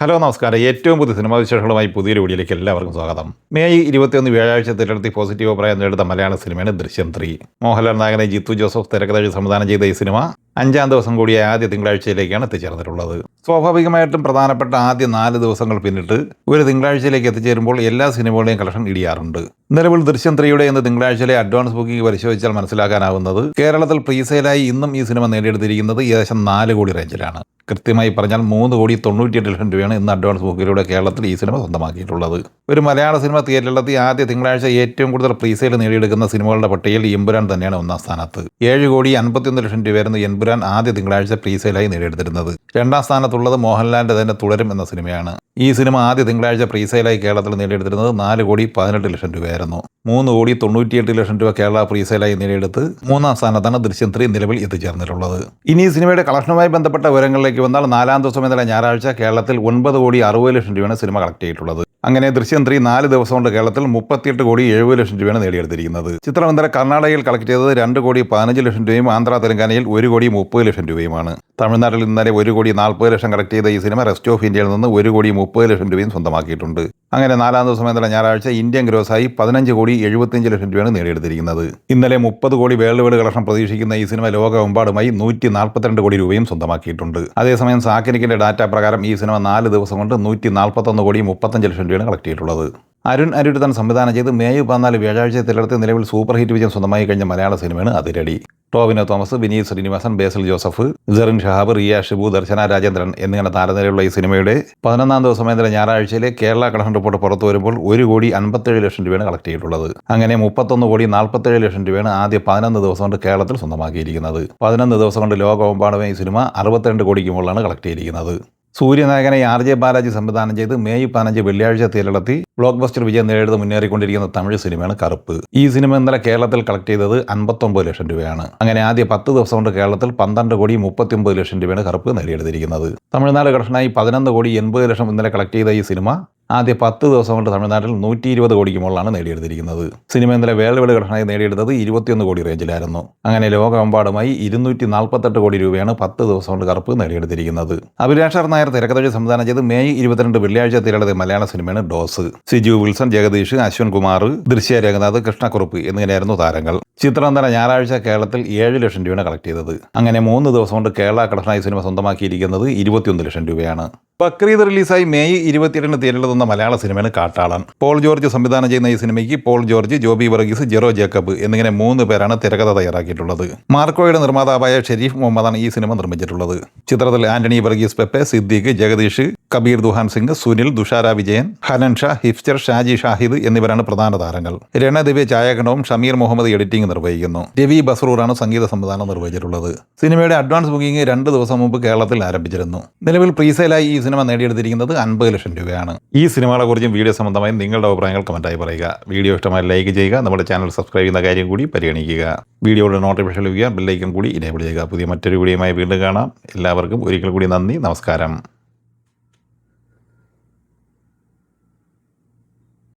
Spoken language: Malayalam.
ഹലോ നമസ്കാരം. ഏറ്റവും പുതിയ സിനിമാ വിശേഷങ്ങളുമായി പുതിയൊരു വീഡിയോയിലേക്ക് എല്ലാവർക്കും സ്വാഗതം. മെയ് 21 വ്യാഴാഴ്ച തിരഞ്ഞെടുത്തി പോസിറ്റീവ് അഭിപ്രായം നേടുന്ന മലയാള സിനിമയാണ് ദൃശ്യം 3. മോഹൻലാൽ നായകനെ ജിത്തു ജോസഫ് തിരക്കഥ സംവിധാനം ചെയ്ത ഈ സിനിമ 5-ാം ദിവസം കൂടിയ ആദ്യ തിങ്കളാഴ്ചയിലേക്കാണ് എത്തിച്ചേർന്നിട്ടുള്ളത്. സ്വാഭാവികമായിട്ടും പ്രധാനപ്പെട്ട ആദ്യ 4 ദിവസങ്ങൾ പിന്നിട്ട് ഒരു തിങ്കളാഴ്ചയിലേക്ക് എത്തിച്ചേരുമ്പോൾ എല്ലാ സിനിമകളുടെയും കളക്ഷൻ ഇടിയാറുണ്ട്. നിലവിൽ ദൃശ്യം 3യുടെ ഇന്ന് തിങ്കളാഴ്ചയിലെ അഡ്വാൻസ് ബുക്കിംഗ് പരിശോധിച്ചാൽ മനസ്സിലാക്കാനാവുന്നത് കേരളത്തിൽ പ്രീസെയിലായി ഇന്നും ഈ സിനിമ നേടിയെടുത്തിരിക്കുന്നത് ഏകദേശം 4 കോടി റേഞ്ചിലാണ്. കൃത്യമായി പറഞ്ഞാൽ 3,98,00,000 രൂപയാണ് ഇന്ന് അഡ്വാൻസ് ബുക്കിലൂടെ കേരളത്തിൽ ഈ സിനിമ സ്വന്തമാക്കിയിട്ടുള്ളത്. ഒരു മലയാള സിനിമ തിയേറ്ററിലെത്തി ആദ്യ തിങ്കളാഴ്ച ഏറ്റവും കൂടുതൽ പ്രീസെയിൽ നേടിയെടുക്കുന്ന സിനിമകളുടെ പട്ടികയിൽ എമ്പുരാൻ തന്നെയാണ് 1-ാം സ്ഥാനത്ത്. 7,51,00,000 രൂപയായിരുന്നു എമ്പുരാൻ ആദ്യ തിങ്കളാഴ്ച പ്രീസെയിലായി നേടിയെടുത്തിരുന്നത്. 2-ാം സ്ഥാനത്തുള്ളത് മോഹൻലാലിന്റെ തന്നെ തുടരും എന്ന സിനിമയാണ്. ഈ സിനിമ ആദ്യ തിങ്കളാഴ്ച പ്രീസെയിലായി കേരളത്തിൽ നേടിയെടുത്തിരുന്നത് 4,18,00,000 രൂപയായിരുന്നു. 3,98,00,000 രൂപ കേരള പ്രീസെയിലായി നേടിയെടുത്ത് 3-ാം സ്ഥാനത്താണ് ദൃശ്യം 3 നിലവിൽ എത്തിച്ചേർന്നിട്ടുള്ളത്. ഇനി ഈ സിനിമയുടെ കളക്ഷനുമായി ബന്ധപ്പെട്ട വിവരങ്ങളിലേക്ക് വന്നാൽ 4-ാം ദിവസം ഇന്നലെ ഞായറാഴ്ച കേരളത്തിൽ 9,60,00,000 രൂപയാണ് സിനിമ കളക്ട് ചെയ്തിട്ടുള്ളത്. അങ്ങനെ ദൃശ്യം 3 4 ദിവസം കൊണ്ട് കേരളത്തിൽ 38,70,00,000 രൂപയാണ് നേടിയെടുത്തിരിക്കുന്നത്. ചിത്രം ഇന്നലെ കർണാടകയിൽ കളക്ട് ചെയ്തത് 2,15,00,000 രൂപയും ആന്ധ്ര തെലങ്കാനയിൽ 1,30,00,000 രൂപയുമാണ്. തമിഴ്നാട്ടിൽ ഇന്നലെ 1,40,00,000 കളക്ട് ചെയ്ത ഈ സിനിമ റെസ്റ്റ് ഓഫ് ഇന്ത്യയിൽ നിന്ന് 1,30,00,000 രൂപയും സ്വന്തമാക്കിയിട്ടുണ്ട്. അങ്ങനെ 4-ാം ദിവസം ഇന്നലെ ഞായറാഴ്ച ഇന്ത്യൻ ഗ്രോസായി 15,75,00,000 രൂപയാണ് നേടിയെടുത്തിരിക്കുന്നത്. ഇന്നലെ 30 കോടി വേൾഡ് വൈഡ് കളക്ഷൻ പ്രതീക്ഷിക്കുന്ന ഈ സിനിമ ലോകമെമ്പാടുമായി 142 കോടി രൂപയും സ്വന്തമാക്കിയിട്ടുണ്ട്. അതേസമയം സാക്കിനിക്കിന്റെ ഡാറ്റ പ്രകാരം ഈ സിനിമ 4 ദിവസം കൊണ്ട് 141,35,00,000 രൂപയാണ് കളക്ട് ചെയ്തിട്ടുള്ളത്. അരുൺ അരുട്ടൻ സംവിധാനം ചെയ്ത് മെയ് 14 വ്യാഴാഴ്ച തിരഞ്ഞെടുത്ത് നിലവിൽ സൂപ്പർ ഹിറ്റ് വിജയം സ്വന്തമായി കഴിഞ്ഞ മലയാള സിനിമയാണ് അതിരടി. ടോവിനോ തോമസ്, വിനീത് ശ്രീനിവാസൻ, ബേസിൽ ജോസഫ്, ജെറിൻ ഷഹാബ്, റിയ ഷിബു, ദർശന രാജേന്ദ്രൻ എന്നിങ്ങനെ താരനിരയുള്ള ഈ സിനിമയുടെ 11-ാം ദിവസം ഇന്നലെ ഞായറാഴ്ചയിലെ കേരള കളക്ഷൻ റിപ്പോർട്ട് പുറത്തു വരുമ്പോൾ 1,57,00,000 രൂപയാണ് കളക്ട് ചെയ്തിട്ടുള്ളത്. അങ്ങനെ 31,47,00,000 രൂപയാണ് ആദ്യ 11 ദിവസം കൊണ്ട് കേരളത്തിൽ സ്വന്തമാക്കിയിരിക്കുന്നത്. 11 ദിവസം കൊണ്ട് ലോകമെമ്പാടും ഈ സിനിമ 62 കോടിക്ക് മുകളിലാണ് കളക്ട് ചെയ്തിരിക്കുന്നത്. സൂര്യനായകനെ RJ ബാലാജി സംവിധാനം ചെയ്ത് മെയ് 15 വെള്ളിയാഴ്ച തിരഞ്ഞെടുത്തി ബ്ലോക്ക് ബസ്റ്റർ വിജയം നേടിയത് മുന്നേറിക്കൊണ്ടിരിക്കുന്ന തമിഴ് സിനിമയാണ് കറുപ്പ്. ഈ സിനിമ ഇന്നലെ കേരളത്തിൽ കളക്ട് ചെയ്തത് 59,00,000 രൂപയാണ്. അങ്ങനെ ആദ്യ 10 ദിവസം കൊണ്ട് കേരളത്തിൽ 12,39,00,000 രൂപയാണ് കറുപ്പ് നേടിയെടുത്തിരിക്കുന്നത്. തമിഴ്നാട് കളക്ഷനായി 11,80,00,000 ഇന്നലെ കളക്ട് ചെയ്ത ഈ സിനിമ ആദ്യ 10 ദിവസം കൊണ്ട് തമിഴ്നാട്ടിൽ 120 കോടിക്ക് മുകളിലാണ് നേടിയെടുത്തിരിക്കുന്നത്. സിനിമ ഇന്നലെ വേൾഡ് വൈഡ് കളക്ഷനായി നേടിയെടുത്തത് 21 കോടി റേഞ്ചിലായിരുന്നു. അങ്ങനെ ലോകമെമ്പാടുമായി 248 കോടി രൂപയാണ് 10 ദിവസം കൊണ്ട് കറുപ്പ് നേടിയെടുത്തിരിക്കുന്നത്. അഭിലാഷ് നായർ തിരക്കഥ സംവിധാനം ചെയ്ത് മെയ് 22 വെള്ളിയാഴ്ച തിരഞ്ഞെടുത്ത മലയാള സിനിമയാണ് ഡോസ്. സിജു വിൽസൺ, ജഗദീഷ്, അശ്വൻ കുമാർ, ദൃശ്യ രംഗനാഥ്, കൃഷ്ണക്കുറുപ്പ് എന്നിങ്ങനെയായിരുന്നു താരങ്ങൾ. ചിത്രം ഇന്നലെ ഞായറാഴ്ച കേരളത്തിൽ 7,00,000 രൂപയാണ് കളക്ട് ചെയ്തത്. അങ്ങനെ 3 ദിവസം കൊണ്ട് കേരള കളക്ഷനായി സിനിമ സ്വന്തമാക്കിയിരിക്കുന്നത് 21,00,000 രൂപയാണ്. ബക്രീദ് റിലീസായി മെയ് 28 തിയേറ്ററിലെത്തുന്ന മലയാള സിനിമയാണ് കാട്ടാളൻ. പോൾ ജോർജ് സംവിധാനം ചെയ്യുന്ന ഈ സിനിമയ്ക്ക് പോൾ ജോർജ്, ജോബി വർഗീസ്, ജെറോ ജേക്കബ് എന്നിങ്ങനെ 3 പേരാണ് തിരക്കഥ തയ്യാറാക്കിയിട്ടുള്ളത്. മാർക്കോയുടെ നിർമ്മാതാവായ ഷെരീഫ് മുഹമ്മദാണ് ഈ സിനിമ നിർമ്മിച്ചിട്ടുള്ളത്. ചിത്രത്തിൽ ആന്റണി വർഗീസ് പെപ്പെ, സിദ്ദീഖ്, ജഗദീഷ്, കബീർ ദുഹാൻ സിംഗ്, സുനിൽ, ദുഷാര വിജയൻ, ഹനൻ ഷാ, ഹിഫ്ചർ, ഷാജി ഷാഹിദ് എന്നിവരാണ് പ്രധാന താരങ്ങൾ. രണദിവ്യ ഛായാഗ്രഹണവും ഷമീർ മുഹമ്മദ് എഡിറ്റിംഗ് നിർവഹിക്കുന്നു. രവി ബസ്രൂറാണ് സംഗീത സംവിധാനം നിർവഹിച്ചിട്ടുള്ളത്. സിനിമയുടെ അഡ്വാൻസ് ബുക്കിംഗ് 2 ദിവസം മുമ്പ് കേരളത്തിൽ ആരംഭിച്ചിരുന്നു. നിലവിൽ പ്രീസെയിലായി ഈ സിനിമ നേടിയെടുത്തിരിക്കുന്നത് 50,00,000 രൂപയാണ്. ഈ സിനിമകളെ കുറിച്ചും വീഡിയോ സംബന്ധമായി നിങ്ങളുടെ അഭിപ്രായങ്ങൾ കമന്റായി പറയുക. വീഡിയോ ഇഷ്ടമായി ലൈക്ക് ചെയ്യുക. നമ്മുടെ ചാനൽ സബ്സ്ക്രൈബ് ചെയ്യുന്ന കാര്യം കൂടി പരിഗണിക്കുക. വീഡിയോയുടെ നോട്ടിഫിക്കേഷൻ ലഭിക്കുക, ബെല്ലൈക്കൺ കൂടി ഇനേബിൾ ചെയ്യുക. പുതിയ മറ്റൊരു വീഡിയോയുമായി വീണ്ടും കാണാം. എല്ലാവർക്കും ഒരിക്കൽ കൂടി നന്ദി, നമസ്കാരം.